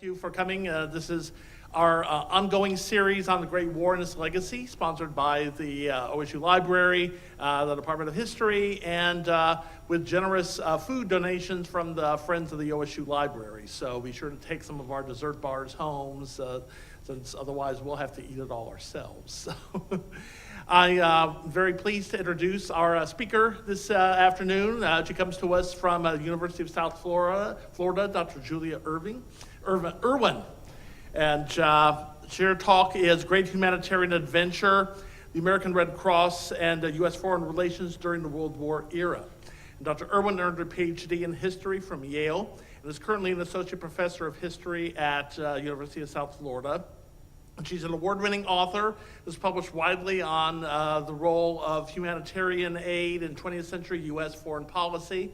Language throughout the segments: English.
Thank you for coming. This is our ongoing series on the Great War and its legacy, sponsored by the OSU Library, the Department of History, and with generous food donations from the Friends of the OSU Library. So be sure to take some of our dessert bars home, since otherwise we'll have to eat it all ourselves. I'm very pleased to introduce our speaker this afternoon. She comes to us from the University of South Florida, Dr. Julia Irwin. And her talk is Great Humanitarian Adventure, the American Red Cross, and U.S. Foreign Relations during the World War era. And Dr. Irwin earned her PhD in history from Yale and is currently an associate professor of history at University of South Florida. And she's an award-winning author who's published widely on the role of humanitarian aid in 20th century U.S. foreign policy.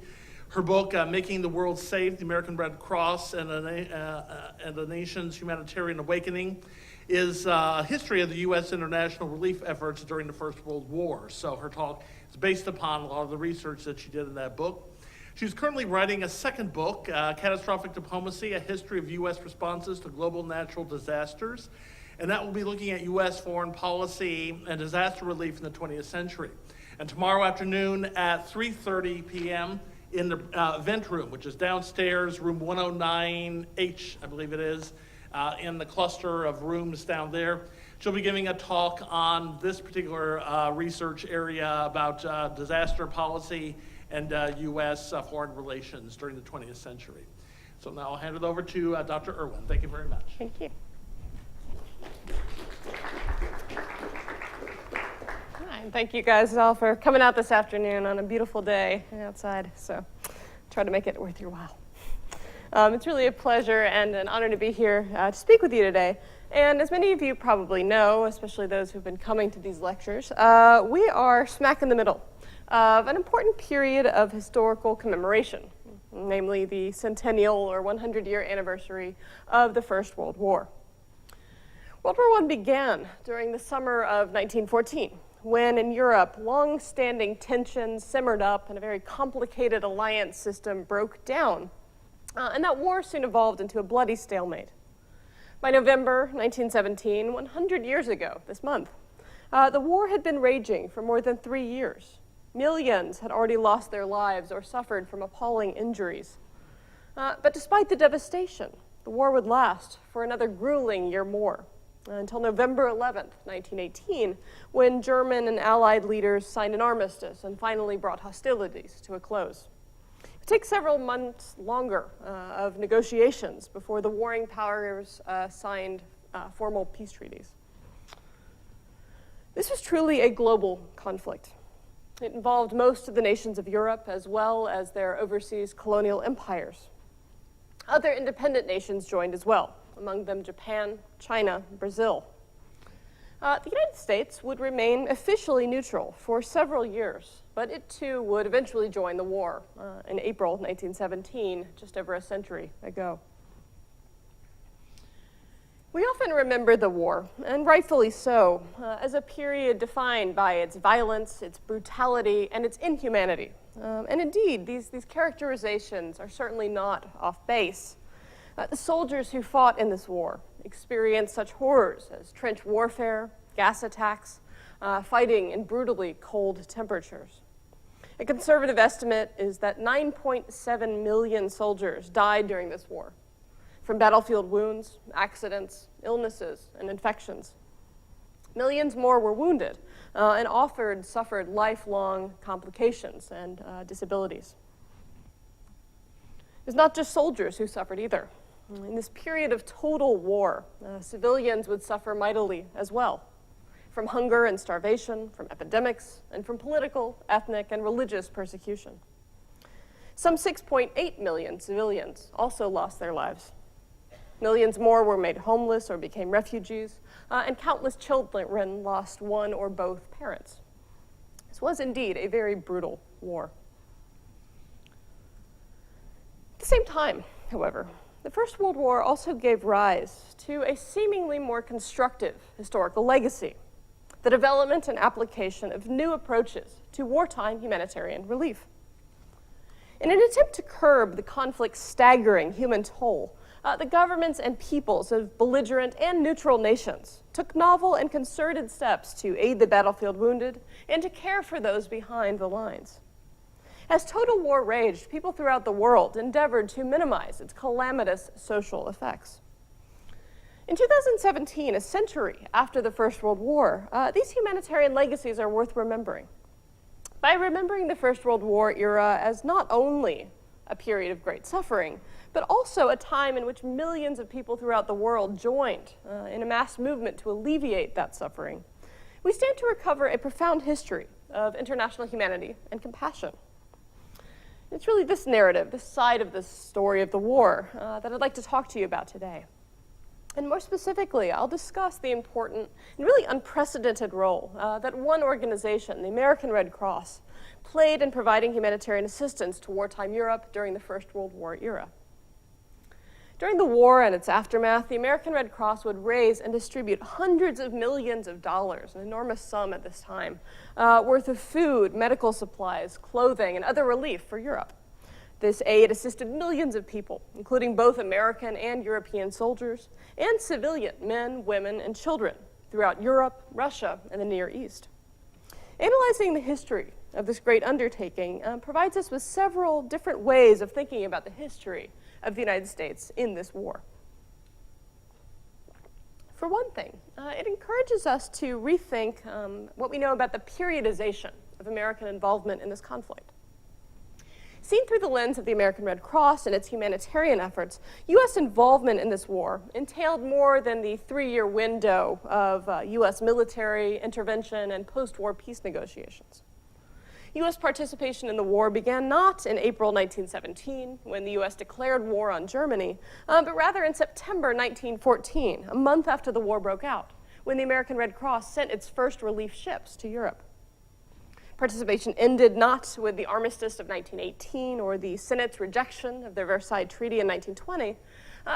Her book, Making the World Safe, the American Red Cross and the Nation's Humanitarian Awakening, is a history of the U.S. international relief efforts during the First World War. So her talk is based upon a lot of the research that she did in that book. She's currently writing a second book, Catastrophic Diplomacy, A History of U.S. Responses to Global Natural Disasters. And that will be looking at U.S. foreign policy and disaster relief in the 20th century. And tomorrow afternoon at 3:30 p.m., in the event room, which is downstairs, room 109H, I believe it is, in the cluster of rooms down there. She'll be giving a talk on this particular research area about disaster policy and U.S. Foreign relations during the 20th century. So now I'll hand it over to Dr. Irwin. Thank you very much. Thank you. Thank you guys all for coming out this afternoon on a beautiful day outside. So try to make it worth your while. It's really a pleasure and an honor to be here to speak with you today. And as many of you probably know, especially those who've been coming to these lectures, we are smack in the middle of an important period of historical commemoration, namely the Centennial or 100-year anniversary of the First World War. World War I began during the summer of 1914. When in Europe, long-standing tensions simmered up and a very complicated alliance system broke down. And that war soon evolved into a bloody stalemate. By November 1917, 100 years ago this month, the war had been raging for more than 3 years. Millions had already lost their lives or suffered from appalling injuries. But despite the devastation, the war would last for another grueling year more. Until November 11th, 1918, when German and Allied leaders signed an armistice and finally brought hostilities to a close. It would take several months longer of negotiations before the warring powers signed formal peace treaties. This was truly a global conflict. It involved most of the nations of Europe as well as their overseas colonial empires. Other independent nations joined as well, among them Japan, China, Brazil. The United States would remain officially neutral for several years, but it too would eventually join the war in April 1917, just over a century ago. We often remember the war, and rightfully so, as a period defined by its violence, its brutality, and its inhumanity. And indeed, these characterizations are certainly not off base. The soldiers who fought in this war experienced such horrors as trench warfare, gas attacks, fighting in brutally cold temperatures. A conservative estimate is that 9.7 million soldiers died during this war from battlefield wounds, accidents, illnesses, and infections. Millions more were wounded and often suffered lifelong complications and disabilities. It was not just soldiers who suffered either. In this period of total war, civilians would suffer mightily as well, from hunger and starvation, from epidemics, and from political, ethnic, and religious persecution. Some 6.8 million civilians also lost their lives. Millions more were made homeless or became refugees, and countless children lost one or both parents. This was indeed a very brutal war. At the same time, however, the First World War also gave rise to a seemingly more constructive historical legacy, the development and application of new approaches to wartime humanitarian relief. In an attempt to curb the conflict's staggering human toll, the governments and peoples of belligerent and neutral nations took novel and concerted steps to aid the battlefield wounded and to care for those behind the lines. As total war raged, people throughout the world endeavored to minimize its calamitous social effects. In 2017, a century after the First World War, these humanitarian legacies are worth remembering. By remembering the First World War era as not only a period of great suffering, but also a time in which millions of people throughout the world joined in a mass movement to alleviate that suffering, we stand to recover a profound history of international humanity and compassion. It's really this narrative, this side of the story of the war, that I'd like to talk to you about today. And more specifically, I'll discuss the important and really unprecedented role that one organization, the American Red Cross, played in providing humanitarian assistance to wartime Europe during the First World War era. During the war and its aftermath, the American Red Cross would raise and distribute hundreds of millions of dollars, an enormous sum at this time, worth of food, medical supplies, clothing, and other relief for Europe. This aid assisted millions of people, including both American and European soldiers, and civilian men, women, and children throughout Europe, Russia, and the Near East. Analyzing the history of this great undertaking provides us with several different ways of thinking about the history of the United States in this war. For one thing, it encourages us to rethink what we know about the periodization of American involvement in this conflict. Seen through the lens of the American Red Cross and its humanitarian efforts, U.S. involvement in this war entailed more than the 3-year window of U.S. military intervention and post-war peace negotiations. U.S. participation in the war began not in April 1917, when the U.S. declared war on Germany, but rather in September 1914, a month after the war broke out, when the American Red Cross sent its first relief ships to Europe. Participation ended not with the armistice of 1918 or the Senate's rejection of the Versailles Treaty in 1920,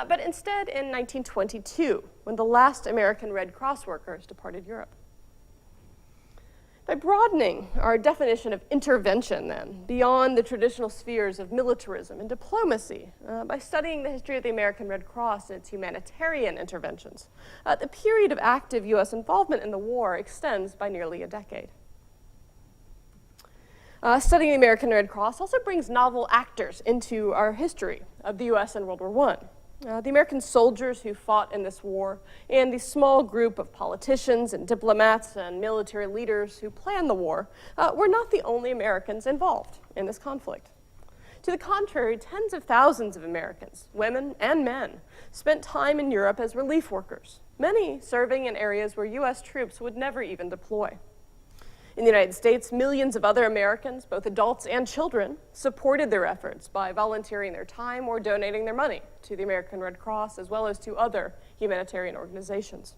but instead in 1922, when the last American Red Cross workers departed Europe. By broadening our definition of intervention, then, beyond the traditional spheres of militarism and diplomacy, by studying the history of the American Red Cross and its humanitarian interventions, the period of active U.S. involvement in the war extends by nearly a decade. Studying the American Red Cross also brings novel actors into our history of the U.S. in World War I. The American soldiers who fought in this war and the small group of politicians and diplomats and military leaders who planned the war were not the only Americans involved in this conflict. To the contrary, tens of thousands of Americans, women and men, spent time in Europe as relief workers, many serving in areas where U.S. troops would never even deploy. In the United States, millions of other Americans, both adults and children, supported their efforts by volunteering their time or donating their money to the American Red Cross as well as to other humanitarian organizations.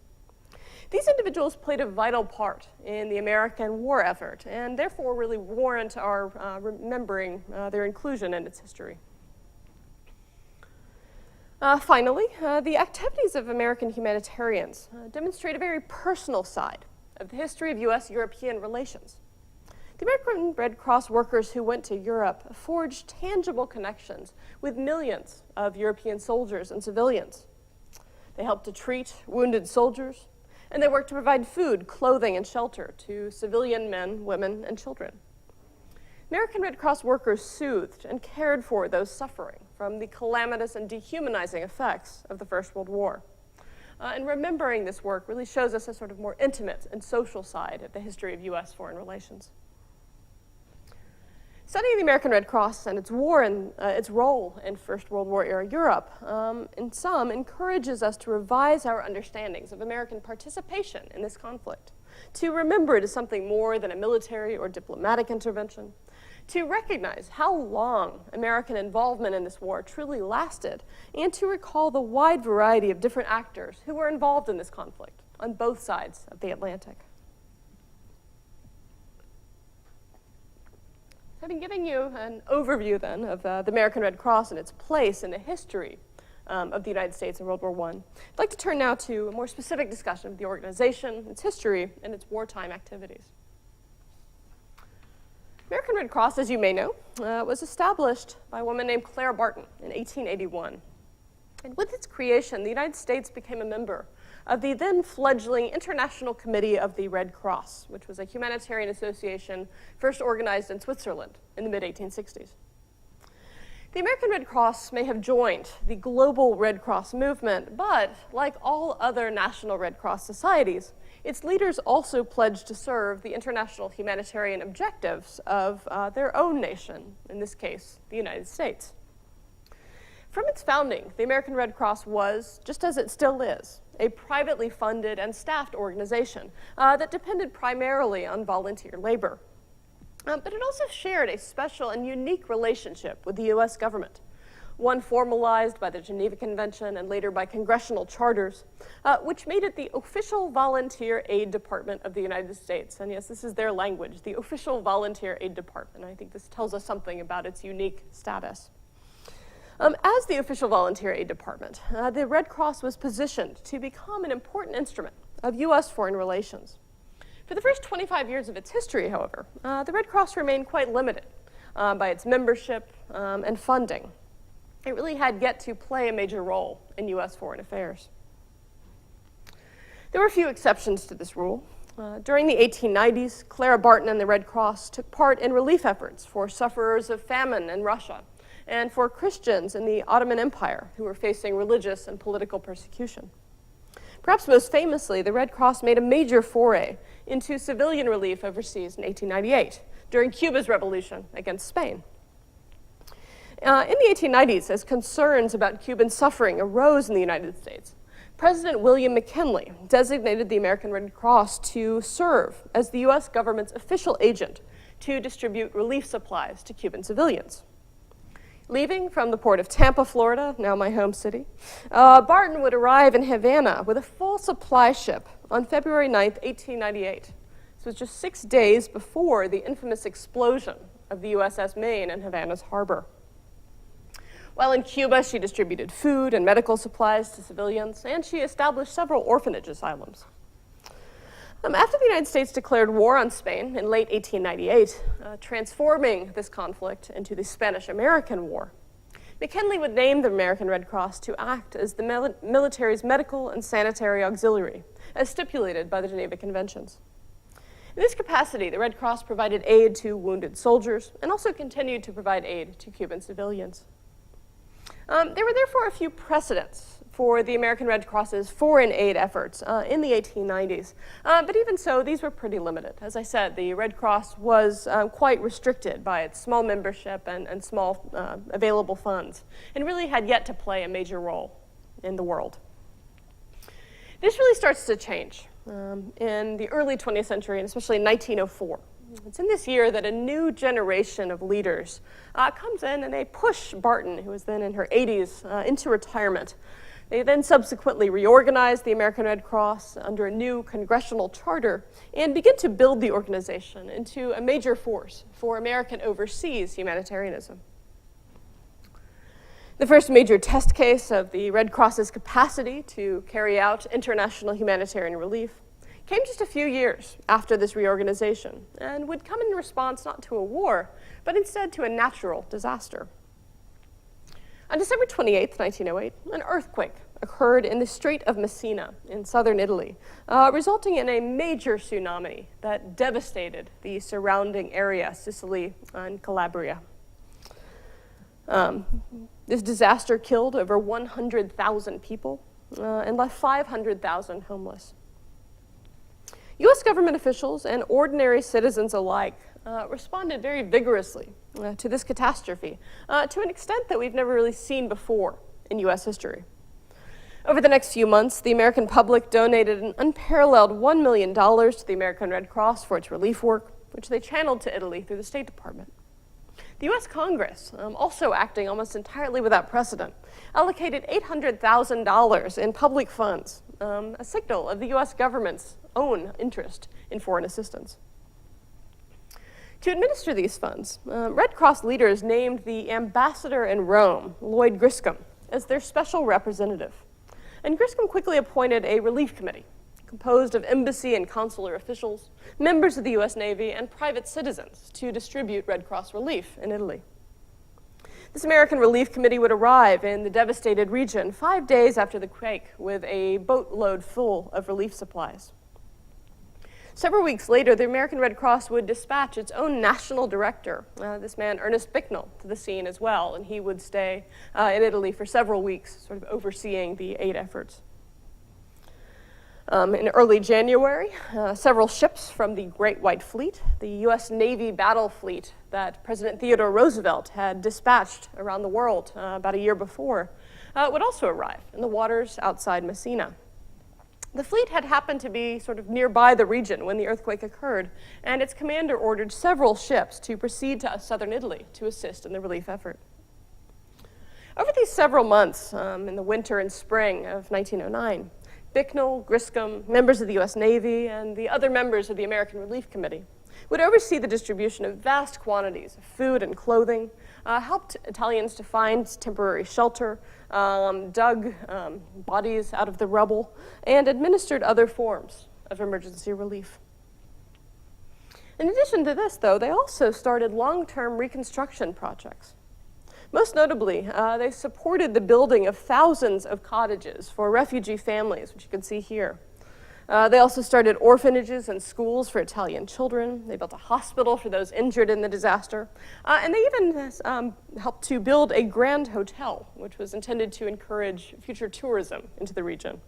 These individuals played a vital part in the American war effort and therefore really warrant our remembering their inclusion in its history. Finally, the activities of American humanitarians demonstrate a very personal side of the history of U.S.-European relations. The American Red Cross workers who went to Europe forged tangible connections with millions of European soldiers and civilians. They helped to treat wounded soldiers, and they worked to provide food, clothing, and shelter to civilian men, women, and children. American Red Cross workers soothed and cared for those suffering from the calamitous and dehumanizing effects of the First World War. And remembering this work really shows us a sort of more intimate and social side of the history of U.S. foreign relations. Studying the American Red Cross and its role in First World War era Europe, in some, encourages us to revise our understandings of American participation in this conflict, to remember it as something more than a military or diplomatic intervention, to recognize how long American involvement in this war truly lasted, and to recall the wide variety of different actors who were involved in this conflict on both sides of the Atlantic. I've been giving you an overview then of the American Red Cross and its place in the history of the United States in World War I. I'd like to turn now to a more specific discussion of the organization, its history, and its wartime activities. American Red Cross, as you may know, was established by a woman named Clara Barton in 1881. And with its creation, the United States became a member of the then fledgling International Committee of the Red Cross, which was a humanitarian association first organized in Switzerland in the mid-1860s. The American Red Cross may have joined the global Red Cross movement, but like all other national Red Cross societies, its leaders also pledged to serve the international humanitarian objectives of their own nation, in this case, the United States. From its founding, the American Red Cross was, just as it still is, a privately funded and staffed organization that depended primarily on volunteer labor. But it also shared a special and unique relationship with the U.S. government, one formalized by the Geneva Convention and later by congressional charters, which made it the official volunteer aid department of the United States. And yes, this is their language, the official volunteer aid department. I think this tells us something about its unique status. As the official volunteer aid department, the Red Cross was positioned to become an important instrument of U.S. foreign relations. For the first 25 years of its history, however, the Red Cross remained quite limited by its membership and funding. It really had yet to play a major role in U.S. foreign affairs. There were a few exceptions to this rule. During the 1890s, Clara Barton and the Red Cross took part in relief efforts for sufferers of famine in Russia and for Christians in the Ottoman Empire who were facing religious and political persecution. Perhaps most famously, the Red Cross made a major foray into civilian relief overseas in 1898 during Cuba's revolution against Spain. In the 1890s, as concerns about Cuban suffering arose in the United States, President William McKinley designated the American Red Cross to serve as the U.S. government's official agent to distribute relief supplies to Cuban civilians. Leaving from the port of Tampa, Florida, now my home city, Barton would arrive in Havana with a full supply ship on February 9th, 1898. This was just 6 days before the infamous explosion of the USS Maine in Havana's harbor. While in Cuba, she distributed food and medical supplies to civilians, and she established several orphanage asylums. After the United States declared war on Spain in late 1898, transforming this conflict into the Spanish-American War, McKinley would name the American Red Cross to act as the military's medical and sanitary auxiliary, as stipulated by the Geneva Conventions. In this capacity, the Red Cross provided aid to wounded soldiers and also continued to provide aid to Cuban civilians. There were therefore a few precedents for the American Red Cross's foreign aid efforts in the 1890s. But even so, these were pretty limited. As I said, the Red Cross was quite restricted by its small membership and small available funds, and really had yet to play a major role in the world. This really starts to change in the early 20th century, and especially in 1904. It's in this year that a new generation of leaders comes in and they push Barton, who was then in her 80s, into retirement. They then subsequently reorganized the American Red Cross under a new congressional charter and begin to build the organization into a major force for American overseas humanitarianism. The first major test case of the Red Cross's capacity to carry out international humanitarian relief came just a few years after this reorganization and would come in response not to a war, but instead to a natural disaster. On December 28, 1908, an earthquake occurred in the Strait of Messina in southern Italy, resulting in a major tsunami that devastated the surrounding area, Sicily and Calabria. This disaster killed over 100,000 people and left 500,000 homeless. U.S. government officials and ordinary citizens alike responded very vigorously to this catastrophe to an extent that we've never really seen before in U.S. history. Over the next few months, the American public donated an unparalleled $1 million to the American Red Cross for its relief work, which they channeled to Italy through the State Department. The U.S. Congress, also acting almost entirely without precedent, allocated $800,000 in public funds, a signal of the U.S. government's own interest in foreign assistance. To administer these funds, Red Cross leaders named the ambassador in Rome, Lloyd Griscom, as their special representative. And Griscom quickly appointed a relief committee composed of embassy and consular officials, members of the U.S. Navy, and private citizens to distribute Red Cross relief in Italy. This American Relief Committee would arrive in the devastated region 5 days after the quake with a boatload full of relief supplies. Several weeks later, the American Red Cross would dispatch its own national director, this man, Ernest Bicknell, to the scene as well, and he would stay in Italy for several weeks, sort of overseeing the aid efforts. In early January, several ships from the Great White Fleet, the U.S. Navy battle fleet that President Theodore Roosevelt had dispatched around the world about a year before, would also arrive in the waters outside Messina. The fleet had happened to be sort of nearby the region when the earthquake occurred, and its commander ordered several ships to proceed to southern Italy to assist in the relief effort. Over these several months, in the winter and spring of 1909, Bicknell, Griscom, members of the U.S. Navy, and the other members of the American Relief Committee would oversee the distribution of vast quantities of food and clothing, helped Italians to find temporary shelter, dug bodies out of the rubble, and administered other forms of emergency relief. In addition to this, though, they also started long-term reconstruction projects. Most notably, they supported the building of thousands of cottages for refugee families, which you can see here. They also started orphanages and schools for Italian children. They built a hospital for those injured in the disaster. And they even helped to build a grand hotel, which was intended to encourage future tourism into the region.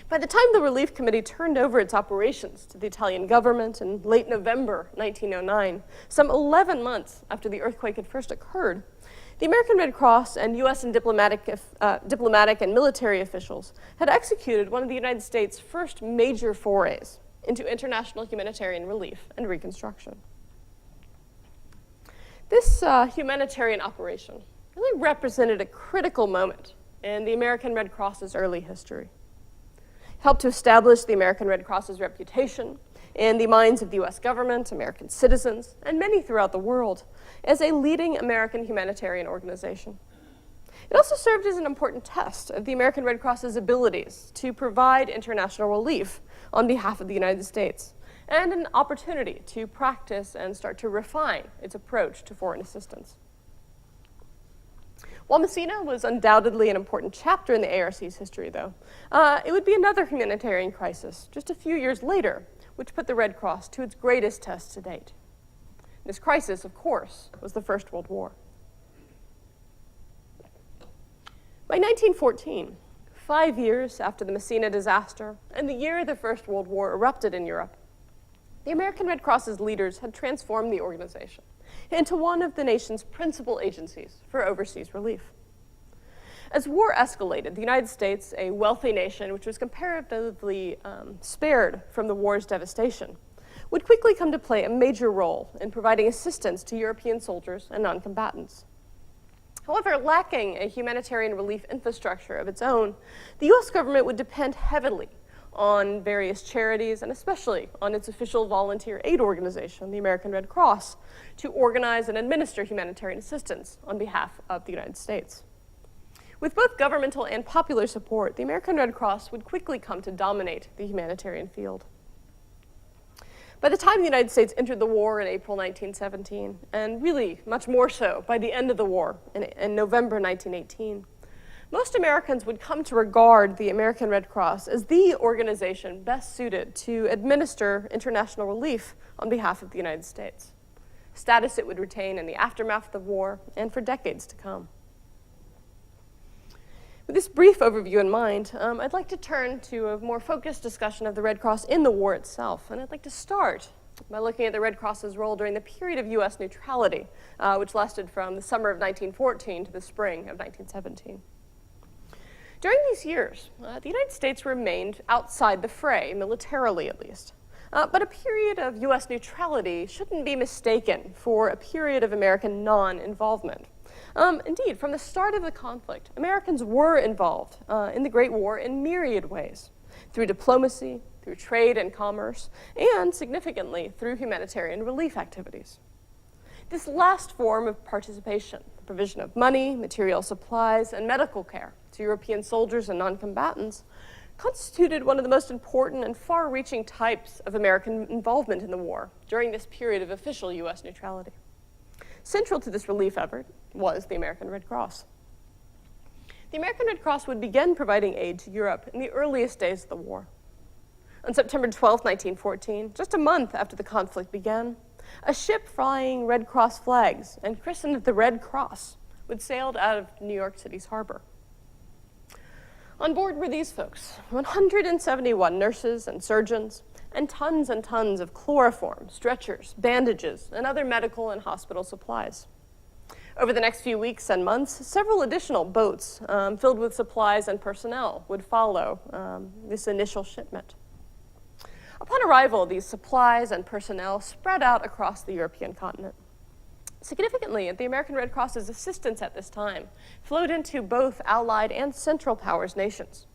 By the time the Relief Committee turned over its operations to the Italian government in late November 1909, some 11 months after the earthquake had first occurred, the American Red Cross and U.S. and diplomatic and military officials had executed one of the United States' first major forays into international humanitarian relief and reconstruction. This humanitarian operation really represented a critical moment in the American Red Cross's early history. It helped to establish the American Red Cross's reputation in the minds of the U.S. government, American citizens, and many throughout the world as a leading American humanitarian organization. It also served as an important test of the American Red Cross's abilities to provide international relief on behalf of the United States, and an opportunity to practice and start to refine its approach to foreign assistance. While Messina was undoubtedly an important chapter in the ARC's history, though, it would be another humanitarian crisis just a few years later, which put the Red Cross to its greatest test to date. This crisis, of course, was the First World War. By 1914, 5 years after the Messina disaster and the year the First World War erupted in Europe, the American Red Cross's leaders had transformed the organization into one of the nation's principal agencies for overseas relief. As war escalated, the United States, a wealthy nation which was comparatively spared from the war's devastation, would quickly come to play a major role in providing assistance to European soldiers and non-combatants. However, lacking a humanitarian relief infrastructure of its own, the U.S. government would depend heavily on various charities, and especially on its official volunteer aid organization, the American Red Cross, to organize and administer humanitarian assistance on behalf of the United States. With both governmental and popular support, the American Red Cross would quickly come to dominate the humanitarian field. By the time the United States entered the war in April 1917, and really much more so by the end of the war in November 1918, most Americans would come to regard the American Red Cross as the organization best suited to administer international relief on behalf of the United States, status it would retain in the aftermath of the war and for decades to come. With this brief overview in mind, I'd like to turn to a more focused discussion of the Red Cross in the war itself, and I'd like to start by looking at the Red Cross's role during the period of U.S. neutrality, which lasted from the summer of 1914 to the spring of 1917. During these years, the United States remained outside the fray, militarily at least. But a period of U.S. neutrality shouldn't be mistaken for a period of American non-involvement. Indeed, from the start of the conflict, Americans were involved in the Great War in myriad ways, through diplomacy, through trade and commerce, and, significantly, through humanitarian relief activities. This last form of participation, the provision of money, material supplies, and medical care to European soldiers and non-combatants, constituted one of the most important and far-reaching types of American involvement in the war during this period of official U.S. neutrality. Central to this relief effort, was the American Red Cross. The American Red Cross would begin providing aid to Europe in the earliest days of the war. On September 12, 1914, just a month after the conflict began, a ship flying Red Cross flags and christened the Red Cross would sail out of New York City's harbor. On board were these folks, 171 nurses and surgeons, and tons of chloroform, stretchers, bandages, and other medical and hospital supplies. Over the next few weeks and months, several additional boats filled with supplies and personnel would follow this initial shipment. Upon arrival, these supplies and personnel spread out across the European continent. Significantly, the American Red Cross's assistance at this time flowed into both Allied and Central Powers nations.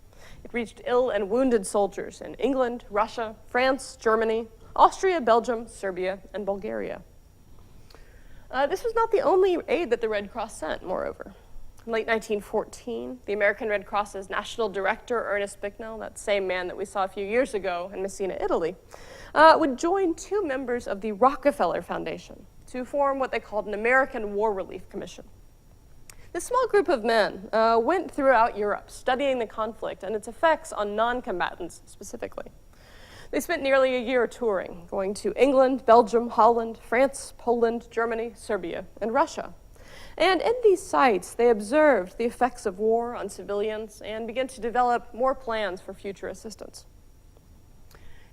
It reached ill and wounded soldiers in England, Russia, France, Germany, Austria, Belgium, Serbia, and Bulgaria. This was not the only aid that the Red Cross sent, moreover. In late 1914, the American Red Cross's national director, Ernest Bicknell, that same man that we saw a few years ago in Messina, Italy, would join two members of the Rockefeller Foundation to form what they called an American War Relief Commission. This small group of men went throughout Europe studying the conflict and its effects on non-combatants specifically. They spent nearly a year touring, going to England, Belgium, Holland, France, Poland, Germany, Serbia, and Russia. And in these sites, they observed the effects of war on civilians and began to develop more plans for future assistance.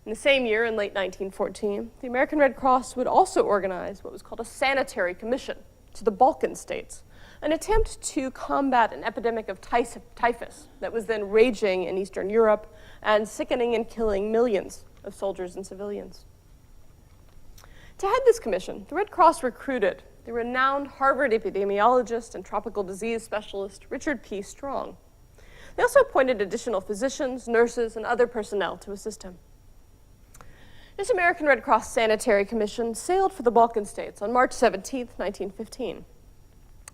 In the same year, in late 1914, the American Red Cross would also organize what was called a sanitary commission to the Balkan states, an attempt to combat an epidemic of typhus that was then raging in Eastern Europe and sickening and killing millions of soldiers and civilians. To head this commission, the Red Cross recruited the renowned Harvard epidemiologist and tropical disease specialist Richard P. Strong. They also appointed additional physicians, nurses, and other personnel to assist him. This American Red Cross Sanitary Commission sailed for the Balkan states on March 17, 1915.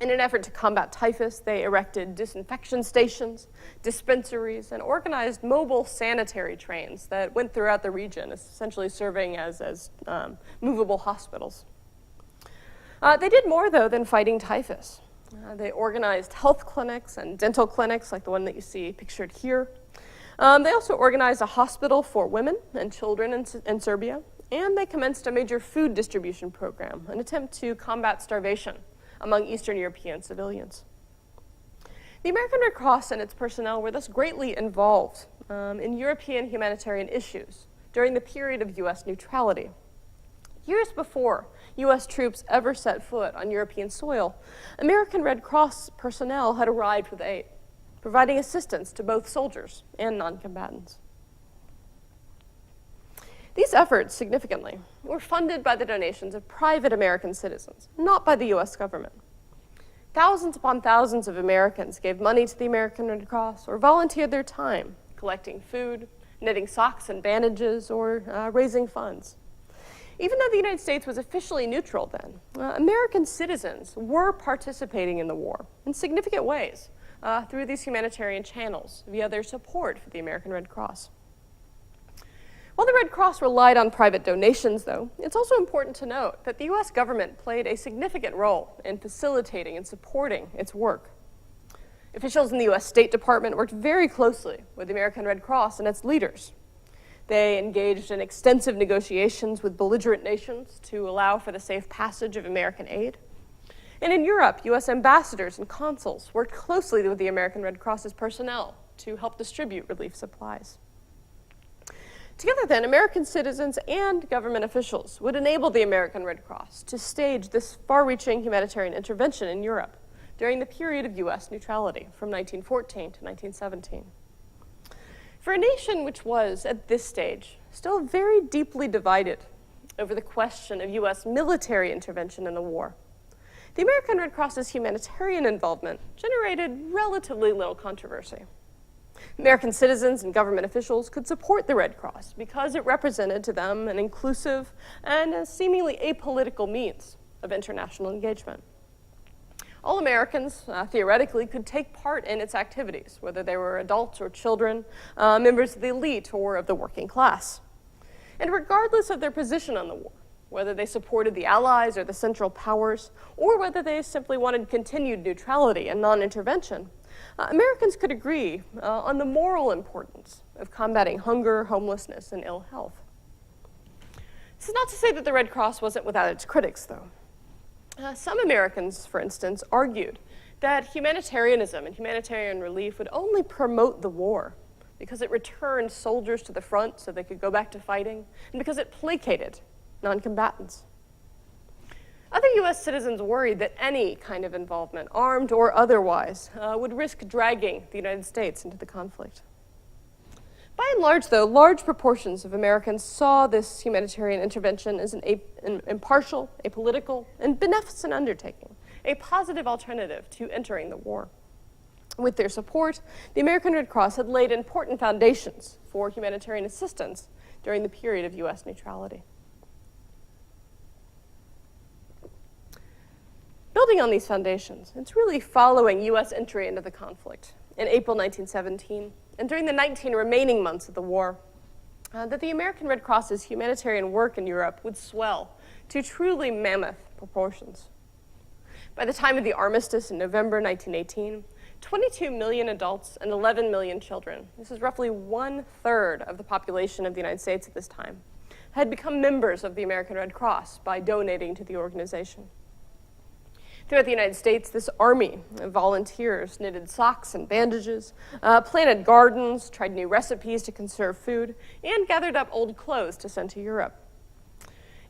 In an effort to combat typhus, they erected disinfection stations, dispensaries, and organized mobile sanitary trains that went throughout the region, essentially serving as movable hospitals. They did more, though, than fighting typhus. They organized health clinics and dental clinics, like the one that you see pictured here. They also organized a hospital for women and children in Serbia, and they commenced a major food distribution program, an attempt to combat starvation among Eastern European civilians. The American Red Cross and its personnel were thus greatly involved in European humanitarian issues during the period of U.S. neutrality. Years before U.S. troops ever set foot on European soil, American Red Cross personnel had arrived with aid, providing assistance to both soldiers and non-combatants. These efforts, significantly, were funded by the donations of private American citizens, not by the U.S. government. Thousands upon thousands of Americans gave money to the American Red Cross or volunteered their time collecting food, knitting socks and bandages, or raising funds. Even though the United States was officially neutral then, American citizens were participating in the war in significant ways through these humanitarian channels via their support for the American Red Cross. While the Red Cross relied on private donations, though, it's also important to note that the U.S. government played a significant role in facilitating and supporting its work. Officials in the U.S. State Department worked very closely with the American Red Cross and its leaders. They engaged in extensive negotiations with belligerent nations to allow for the safe passage of American aid. And in Europe, U.S. ambassadors and consuls worked closely with the American Red Cross's personnel to help distribute relief supplies. Together then, American citizens and government officials would enable the American Red Cross to stage this far-reaching humanitarian intervention in Europe during the period of U.S. neutrality from 1914 to 1917. For a nation which was, at this stage, still very deeply divided over the question of U.S. military intervention in the war, the American Red Cross's humanitarian involvement generated relatively little controversy. American citizens and government officials could support the Red Cross because it represented to them an inclusive and a seemingly apolitical means of international engagement. All Americans, theoretically, could take part in its activities, whether they were adults or children, members of the elite or of the working class. And regardless of their position on the war, whether they supported the Allies or the Central Powers, or whether they simply wanted continued neutrality and non-intervention, Americans could agree on the moral importance of combating hunger, homelessness, and ill health. This is not to say that the Red Cross wasn't without its critics, though. Some Americans, for instance, argued that humanitarianism and humanitarian relief would only promote the war because it returned soldiers to the front so they could go back to fighting, and because it placated non-combatants. Other U.S. citizens worried that any kind of involvement, armed or otherwise, would risk dragging the United States into the conflict. By and large, though, large proportions of Americans saw this humanitarian intervention as an impartial, apolitical, and beneficent undertaking, a positive alternative to entering the war. With their support, the American Red Cross had laid important foundations for humanitarian assistance during the period of U.S. neutrality. Building on these foundations, it's really following U.S. entry into the conflict in April 1917, and during the 19 remaining months of the war, that the American Red Cross's humanitarian work in Europe would swell to truly mammoth proportions. By the time of the armistice in November 1918, 22 million adults and 11 million children, this is roughly 1/3 of the population of the United States at this time, had become members of the American Red Cross by donating to the organization. Throughout the United States, this army of volunteers knitted socks and bandages, planted gardens, tried new recipes to conserve food, and gathered up old clothes to send to Europe.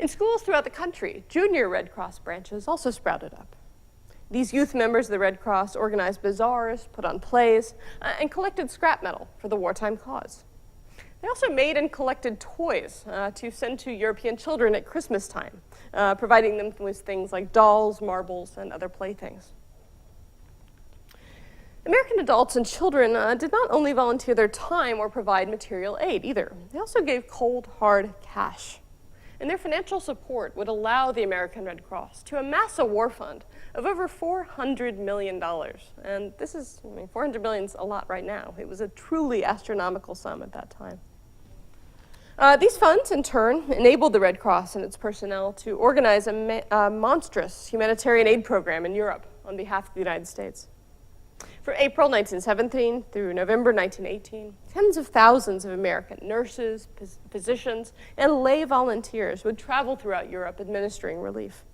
In schools throughout the country, junior Red Cross branches also sprouted up. These youth members of the Red Cross organized bazaars, put on plays, and collected scrap metal for the wartime cause. They also made and collected toys to send to European children at Christmas time, providing them with things like dolls, marbles, and other playthings. American adults and children did not only volunteer their time or provide material aid either. They also gave cold, hard cash. And their financial support would allow the American Red Cross to amass a war fund of over $400 million. And this is, $400 million is a lot right now. It was a truly astronomical sum at that time. These funds, in turn, enabled the Red Cross and its personnel to organize a monstrous humanitarian aid program in Europe on behalf of the United States. From April 1917 through November 1918, tens of thousands of American nurses, physicians, and lay volunteers would travel throughout Europe administering relief.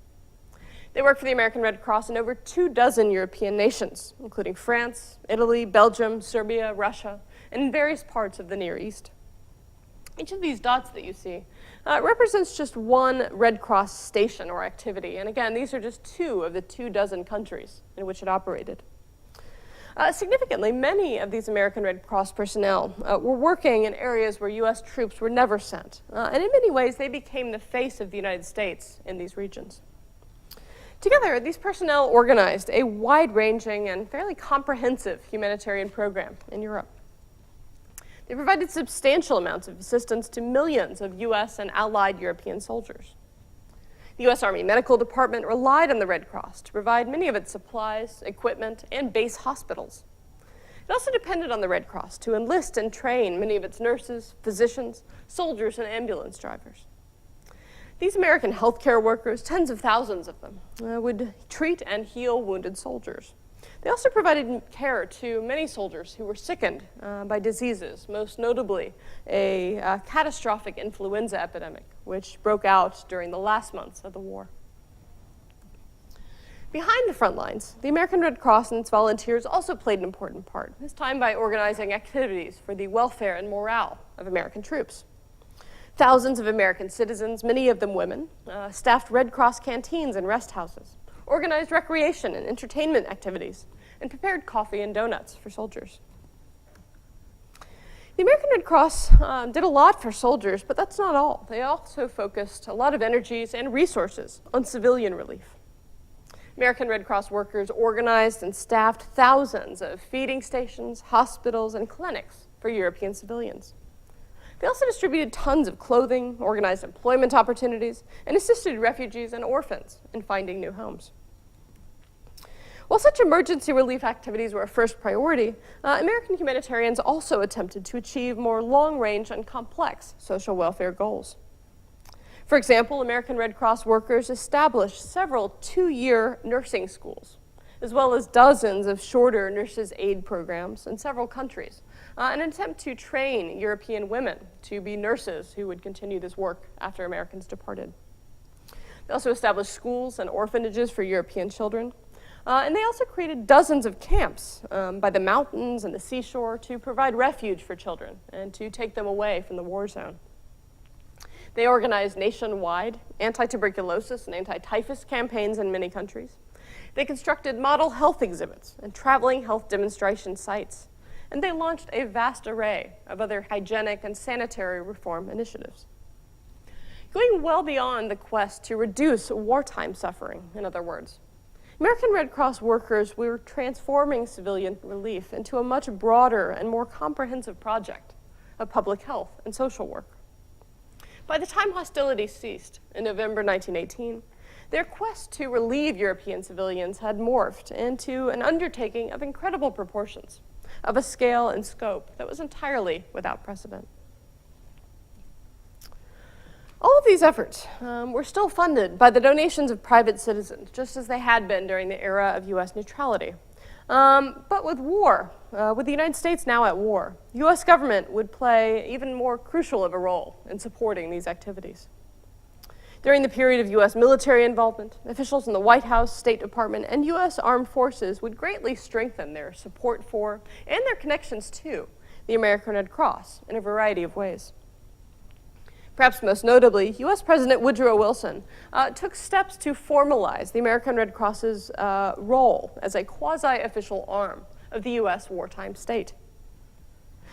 They worked for the American Red Cross in over 24 European nations, including France, Italy, Belgium, Serbia, Russia, and in various parts of the Near East. Each of these dots that you see represents just one Red Cross station or activity. And again, these are just 2 of the 24 countries in which it operated. Significantly, many of these American Red Cross personnel were working in areas where U.S. troops were never sent. And in many ways, they became the face of the United States in these regions. Together, these personnel organized a wide-ranging and fairly comprehensive humanitarian program in Europe. They provided substantial amounts of assistance to millions of U.S. and allied European soldiers. The U.S. Army Medical Department relied on the Red Cross to provide many of its supplies, equipment, and base hospitals. It also depended on the Red Cross to enlist and train many of its nurses, physicians, soldiers, and ambulance drivers. These American healthcare workers, tens of thousands of them, would treat and heal wounded soldiers. They also provided care to many soldiers who were sickened by diseases, most notably a catastrophic influenza epidemic, which broke out during the last months of the war. Behind the front lines, the American Red Cross and its volunteers also played an important part, this time by organizing activities for the welfare and morale of American troops. Thousands of American citizens, many of them women, staffed Red Cross canteens and rest houses, organized recreation and entertainment activities, and prepared coffee and donuts for soldiers. The American Red Cross did a lot for soldiers, but that's not all. They also focused a lot of energies and resources on civilian relief. American Red Cross workers organized and staffed thousands of feeding stations, hospitals, and clinics for European civilians. They also distributed tons of clothing, organized employment opportunities, and assisted refugees and orphans in finding new homes. While such emergency relief activities were a first priority, American humanitarians also attempted to achieve more long-range and complex social welfare goals. For example, American Red Cross workers established several two-year nursing schools, as well as dozens of shorter nurses' aid programs in several countries, in an attempt to train European women to be nurses who would continue this work after Americans departed. They also established schools and orphanages for European children, and they also created dozens of camps by the mountains and the seashore to provide refuge for children and to take them away from the war zone. They organized nationwide anti-tuberculosis and anti-typhus campaigns in many countries. They constructed model health exhibits and traveling health demonstration sites. And they launched a vast array of other hygienic and sanitary reform initiatives. Going well beyond the quest to reduce wartime suffering, in other words, American Red Cross workers were transforming civilian relief into a much broader and more comprehensive project of public health and social work. By the time hostilities ceased in November 1918, their quest to relieve European civilians had morphed into an undertaking of incredible proportions, of a scale and scope that was entirely without precedent. All of these efforts were still funded by the donations of private citizens, just as they had been during the era of U.S. neutrality. But with war, with the United States now at war, the U.S. government would play even more crucial of a role in supporting these activities. During the period of U.S. military involvement, officials in the White House, State Department, and U.S. armed forces would greatly strengthen their support for and their connections to the American Red Cross in a variety of ways. Perhaps most notably, U.S. President Woodrow Wilson took steps to formalize the American Red Cross's role as a quasi-official arm of the U.S. wartime state.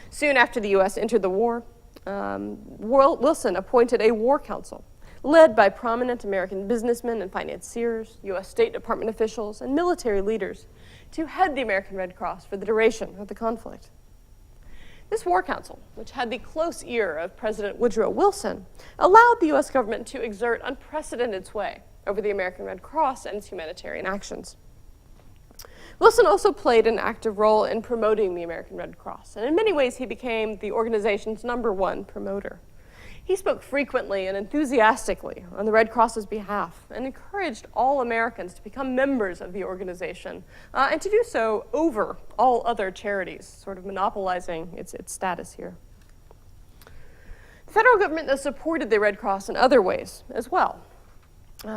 Soon after the U.S. entered the war, Wilson appointed a war council led by prominent American businessmen and financiers, U.S. State Department officials, and military leaders to head the American Red Cross for the duration of the conflict. This war council, which had the close ear of President Woodrow Wilson, allowed the U.S. government to exert unprecedented sway over the American Red Cross and its humanitarian actions. Wilson also played an active role in promoting the American Red Cross, and in many ways he became the organization's #1 promoter. He spoke frequently and enthusiastically on the Red Cross's behalf and encouraged all Americans to become members of the organization and to do so over all other charities, sort of monopolizing its status here. The federal government has supported the Red Cross in other ways as well.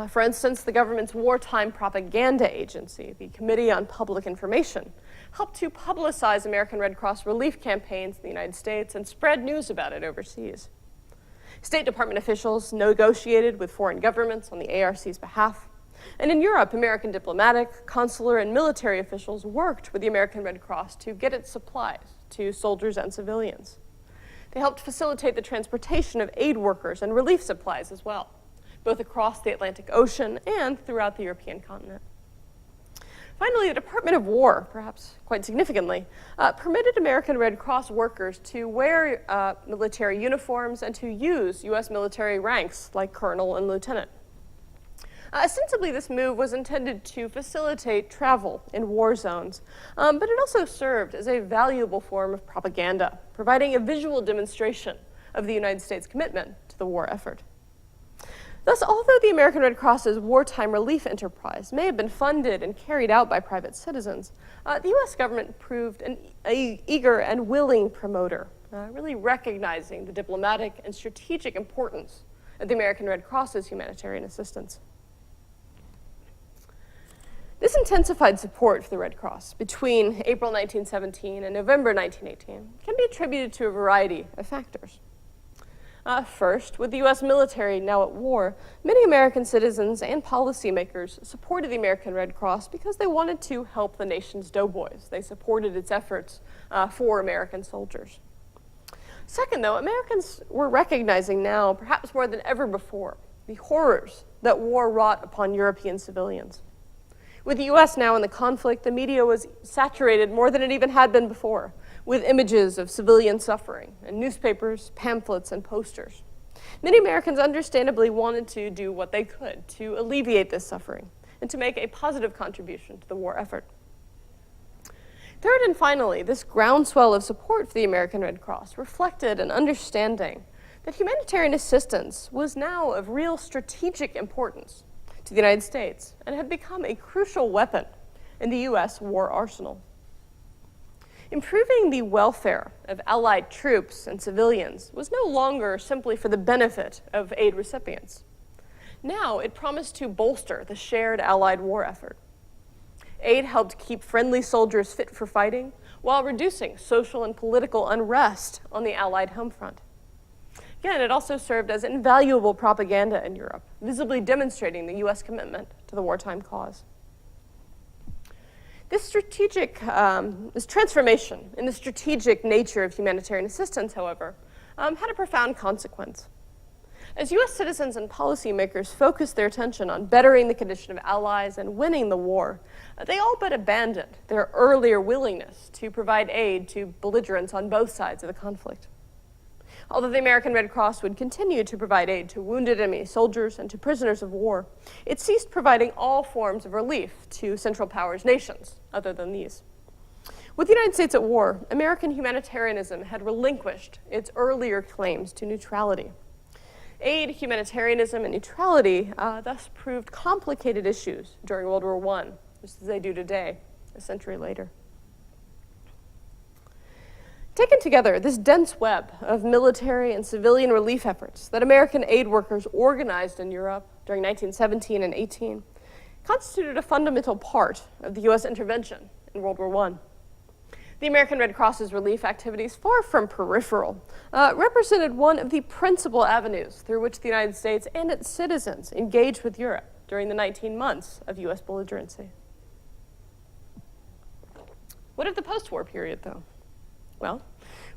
For instance, the government's wartime propaganda agency, the Committee on Public Information, helped to publicize American Red Cross relief campaigns in the United States and spread news about it overseas. State Department officials negotiated with foreign governments on the ARC's behalf. And in Europe, American diplomatic, consular, and military officials worked with the American Red Cross to get its supplies to soldiers and civilians. They helped facilitate the transportation of aid workers and relief supplies as well, both across the Atlantic Ocean and throughout the European continent. Finally, the Department of War, perhaps quite significantly, permitted American Red Cross workers to wear military uniforms and to use U.S. military ranks like colonel and lieutenant. Ostensibly, this move was intended to facilitate travel in war zones, but it also served as a valuable form of propaganda, providing a visual demonstration of the United States' commitment to the war effort. Thus, although the American Red Cross's wartime relief enterprise may have been funded and carried out by private citizens, the U.S. government proved an eager and willing promoter, really recognizing the diplomatic and strategic importance of the American Red Cross's humanitarian assistance. This intensified support for the Red Cross between April 1917 and November 1918 can be attributed to a variety of factors. First, with the U.S. military now at war, many American citizens and policymakers supported the American Red Cross because they wanted to help the nation's doughboys. They supported its efforts for American soldiers. Second, though, Americans were recognizing now, perhaps more than ever before, the horrors that war wrought upon European civilians. With the U.S. now in the conflict, the media was saturated more than it even had been before, with images of civilian suffering and newspapers, pamphlets, and posters. Many Americans understandably wanted to do what they could to alleviate this suffering and to make a positive contribution to the war effort. Third and finally, this groundswell of support for the American Red Cross reflected an understanding that humanitarian assistance was now of real strategic importance to the United States and had become a crucial weapon in the U.S. war arsenal. Improving the welfare of Allied troops and civilians was no longer simply for the benefit of aid recipients. Now it promised to bolster the shared Allied war effort. Aid helped keep friendly soldiers fit for fighting while reducing social and political unrest on the Allied home front. Again, it also served as invaluable propaganda in Europe, visibly demonstrating the U.S. commitment to the wartime cause. This transformation in the strategic nature of humanitarian assistance, however, had a profound consequence. As U.S. citizens and policymakers focused their attention on bettering the condition of allies and winning the war, they all but abandoned their earlier willingness to provide aid to belligerents on both sides of the conflict. Although the American Red Cross would continue to provide aid to wounded enemy soldiers and to prisoners of war, it ceased providing all forms of relief to Central Powers nations, other than these. With the United States at war, American humanitarianism had relinquished its earlier claims to neutrality. Aid, humanitarianism, and neutrality thus proved complicated issues during World War I, just as they do today, a century later. Taken together, this dense web of military and civilian relief efforts that American aid workers organized in Europe during 1917 and 18 constituted a fundamental part of the U.S. intervention in World War I. The American Red Cross's relief activities, far from peripheral, represented one of the principal avenues through which the United States and its citizens engaged with Europe during the 19 months of U.S. belligerency. What of the post-war period, though? Well,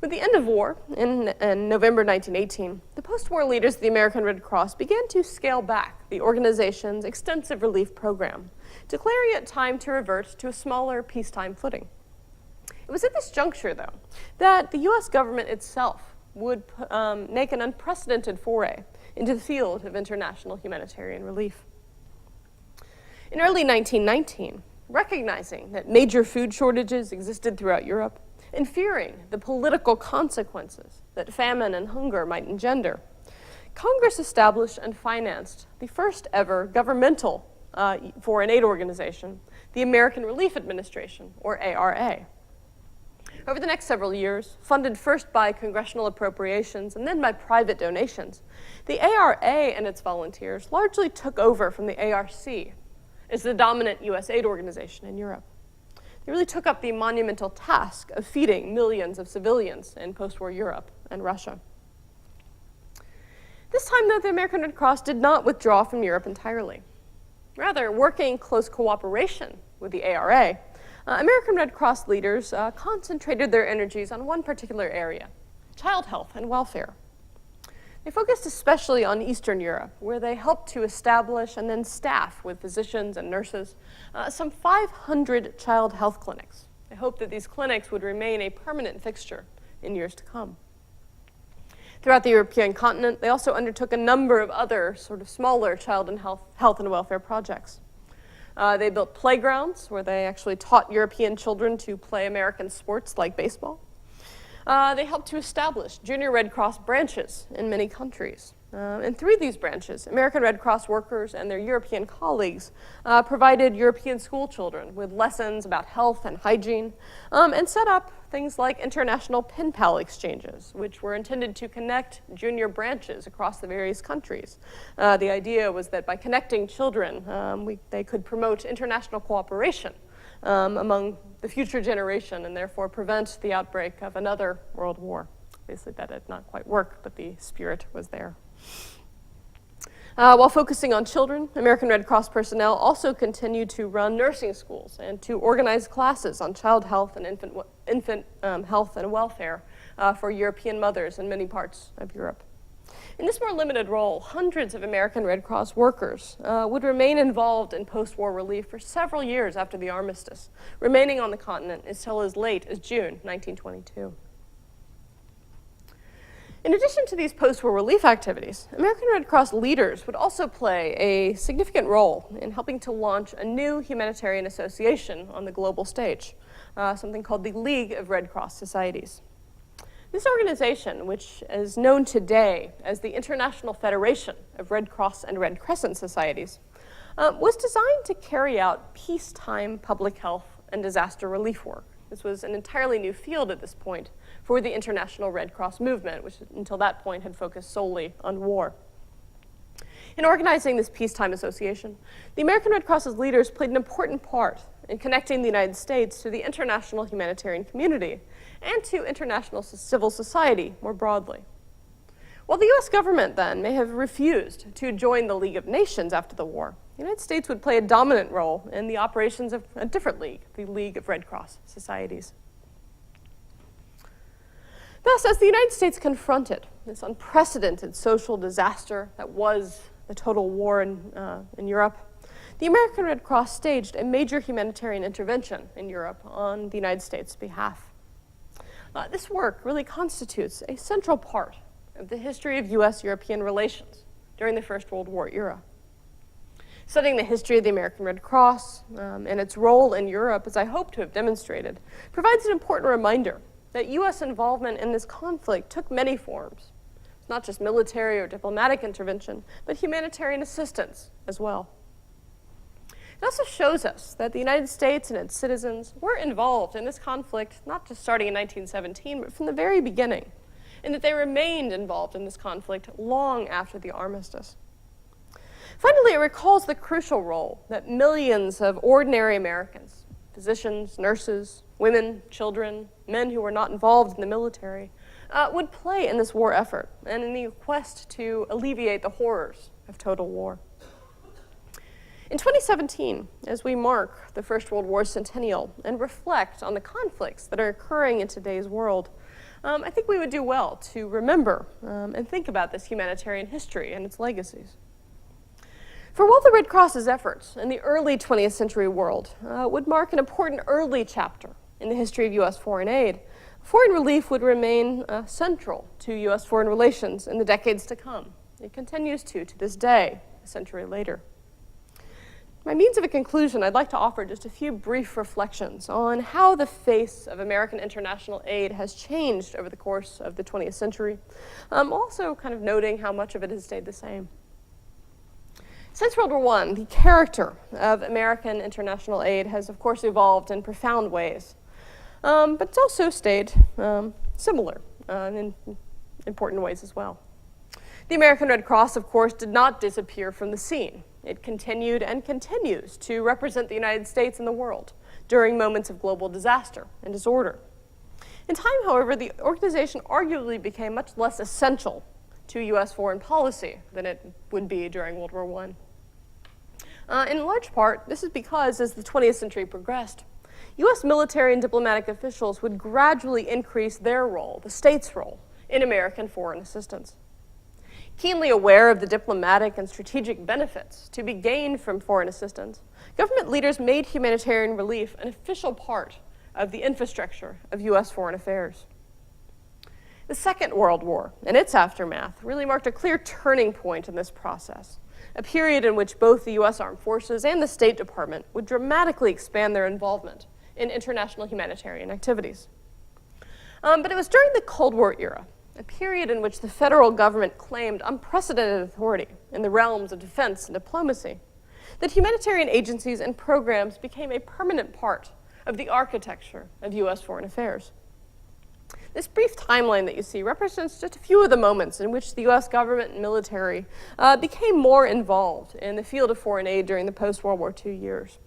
with the end of war in November 1918, the post-war leaders of the American Red Cross began to scale back the organization's extensive relief program, declaring it time to revert to a smaller peacetime footing. It was at this juncture, though, that the U.S. government itself would make an unprecedented foray into the field of international humanitarian relief. In early 1919, recognizing that major food shortages existed throughout Europe, and fearing the political consequences that famine and hunger might engender, Congress established and financed the first ever governmental foreign aid organization, the American Relief Administration, or ARA. Over the next several years, funded first by congressional appropriations and then by private donations, the ARA and its volunteers largely took over from the ARC as the dominant U.S. aid organization in Europe. They really took up the monumental task of feeding millions of civilians in post-war Europe and Russia. This time, though, the American Red Cross did not withdraw from Europe entirely. Rather, working in close cooperation with the ARA, American Red Cross leaders concentrated their energies on one particular area, child health and welfare. They focused especially on Eastern Europe, where they helped to establish and then staff with physicians and nurses some 500 child health clinics. They hoped that these clinics would remain a permanent fixture in years to come. Throughout the European continent, they also undertook a number of other sort of smaller child and health and welfare projects. They built playgrounds where they actually taught European children to play American sports like baseball. They helped to establish junior Red Cross branches in many countries. And through these branches, American Red Cross workers and their European colleagues provided European school children with lessons about health and hygiene, and set up things like international pen pal exchanges, which were intended to connect junior branches across the various countries. The idea was that by connecting children, they could promote international cooperation among the future generation and therefore prevent the outbreak of another world war. Obviously, that did not quite work, but the spirit was there. While focusing on children, American Red Cross personnel also continued to run nursing schools and to organize classes on child health and infant health and welfare for European mothers in many parts of Europe. In this more limited role, hundreds of American Red Cross workers would remain involved in post-war relief for several years after the armistice, remaining on the continent until as late as June 1922. In addition to these post-war relief activities, American Red Cross leaders would also play a significant role in helping to launch a new humanitarian association on the global stage, something called the League of Red Cross Societies. This organization, which is known today as the International Federation of Red Cross and Red Crescent Societies, was designed to carry out peacetime public health and disaster relief work. This was an entirely new field at this point for the International Red Cross movement, which until that point had focused solely on war. In organizing this peacetime association, the American Red Cross's leaders played an important part in connecting the United States to the international humanitarian community and to international civil society more broadly. While the US government then may have refused to join the League of Nations after the war, the United States would play a dominant role in the operations of a different league, the League of Red Cross Societies. Thus, as the United States confronted this unprecedented social disaster that was the total war in Europe, the American Red Cross staged a major humanitarian intervention in Europe on the United States' behalf. This work really constitutes a central part of the history of US-European relations during the First World War era. Studying the history of the American Red Cross and its role in Europe, as I hope to have demonstrated, provides an important reminder that US involvement in this conflict took many forms. It's not just military or diplomatic intervention, but humanitarian assistance as well. It also shows us that the United States and its citizens were involved in this conflict, not just starting in 1917, but from the very beginning, and that they remained involved in this conflict long after the armistice. Finally, it recalls the crucial role that millions of ordinary Americans, physicians, nurses, women, children, men who were not involved in the military, would play in this war effort and in the quest to alleviate the horrors of total war. In 2017, as we mark the First World War's centennial and reflect on the conflicts that are occurring in today's world, I think we would do well to remember and think about this humanitarian history and its legacies. For while the Red Cross's efforts in the early 20th century world would mark an important early chapter in the history of U.S. foreign aid, foreign relief would remain central to U.S. foreign relations in the decades to come. It continues to this day, a century later. By means of a conclusion, I'd like to offer just a few brief reflections on how the face of American international aid has changed over the course of the 20th century, also kind of noting how much of it has stayed the same. Since World War I, the character of American international aid has, of course, evolved in profound ways, but it's also stayed similar in important ways as well. The American Red Cross, of course, did not disappear from the scene. It continued and continues to represent the United States in the world during moments of global disaster and disorder. In time, however, the organization arguably became much less essential to U.S. foreign policy than it would be during World War I. In large part, this is because as the 20th century progressed, U.S. military and diplomatic officials would gradually increase their role, the state's role, in American foreign assistance. Keenly aware of the diplomatic and strategic benefits to be gained from foreign assistance, government leaders made humanitarian relief an official part of the infrastructure of U.S. foreign affairs. The Second World War and its aftermath really marked a clear turning point in this process, a period in which both the U.S. Armed Forces and the State Department would dramatically expand their involvement in international humanitarian activities. But it was during the Cold War era, a period in which the federal government claimed unprecedented authority in the realms of defense and diplomacy, that humanitarian agencies and programs became a permanent part of the architecture of U.S. foreign affairs. This brief timeline that you see represents just a few of the moments in which the U.S. government and military became more involved in the field of foreign aid during the post-World War II years.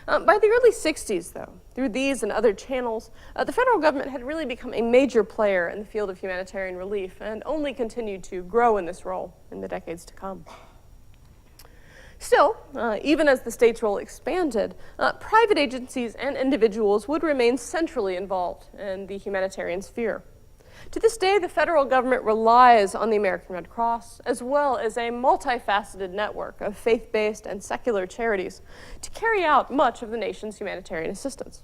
By the early 60s, though, through these and other channels, the federal government had really become a major player in the field of humanitarian relief and only continued to grow in this role in the decades to come. Still, even as the state's role expanded, private agencies and individuals would remain centrally involved in the humanitarian sphere. To this day, the federal government relies on the American Red Cross, as well as a multifaceted network of faith-based and secular charities, to carry out much of the nation's humanitarian assistance.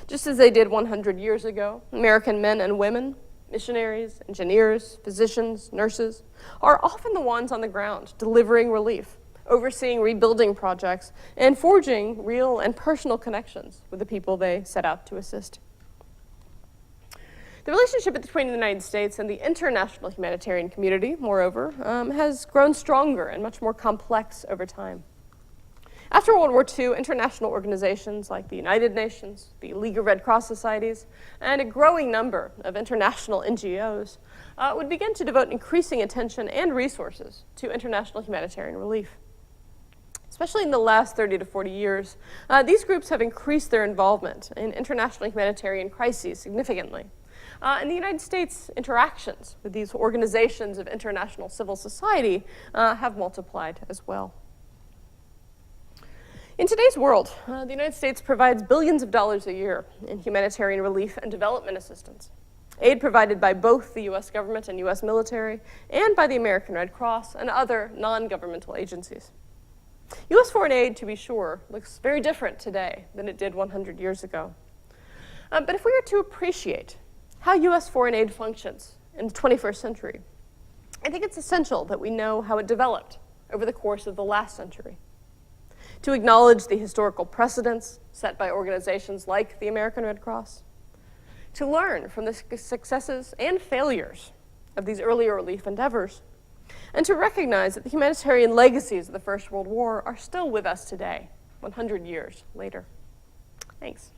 Just as they did 100 years ago, American men and women, missionaries, engineers, physicians, nurses, are often the ones on the ground delivering relief, overseeing rebuilding projects, and forging real and personal connections with the people they set out to assist. The relationship between the United States and the international humanitarian community, moreover, has grown stronger and much more complex over time. After World War II, international organizations like the United Nations, the League of Red Cross Societies, and a growing number of international NGOs would begin to devote increasing attention and resources to international humanitarian relief. Especially in the last 30 to 40 years, these groups have increased their involvement in international humanitarian crises significantly. And the United States' interactions with these organizations of international civil society have multiplied as well. In today's world, the United States provides billions of dollars a year in humanitarian relief and development assistance, aid provided by both the U.S. government and U.S. military, and by the American Red Cross and other non-governmental agencies. U.S. foreign aid, to be sure, looks very different today than it did 100 years ago. But if we are to appreciate how U.S. foreign aid functions in the 21st century, I think it's essential that we know how it developed over the course of the last century. To acknowledge the historical precedents set by organizations like the American Red Cross, to learn from the successes and failures of these earlier relief endeavors, and to recognize that the humanitarian legacies of the First World War are still with us today, 100 years later. Thanks.